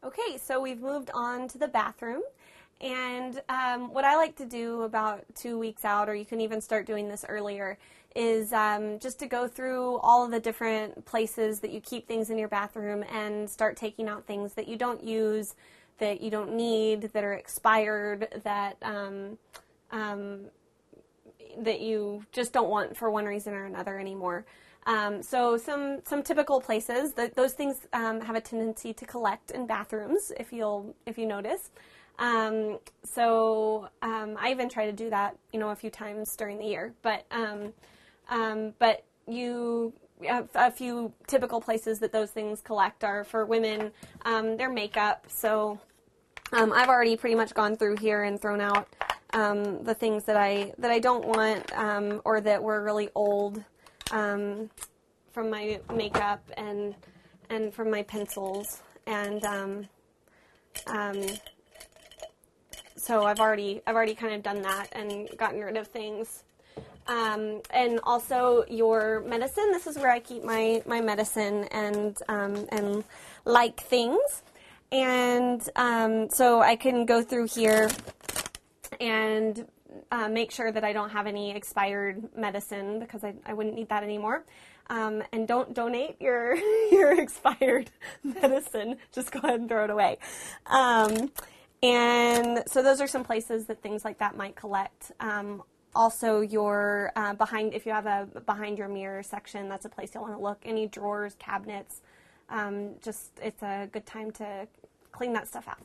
Okay, so we've moved on to the bathroom, and what I like to do about 2 weeks out, or you can even start doing this earlier, is just to go through all of the different places that you keep things in your bathroom and start taking out things that you don't use, that you don't need, that are expired, that that you just don't want for one reason or another anymore. So some typical places that those things have a tendency to collect in bathrooms, if you notice. So I even try to do that, a few times during the year. But you a few typical places that those things collect are for women. Their makeup. So I've already pretty much gone through here and thrown out the things that I don't want or that were really old. From my makeup and from my pencils, and so I've already kind of done that and gotten rid of things. And also your medicine. This is where I keep my medicine and like things. And so I can go through here and make sure that I don't have any expired medicine, because I wouldn't need that anymore. And don't donate your expired medicine. Just go ahead and throw it away. And so those are some places that things like that might collect. Also, your if you have a behind your mirror section, that's a place you'll want to look. Any drawers, cabinets, it's a good time to clean that stuff out.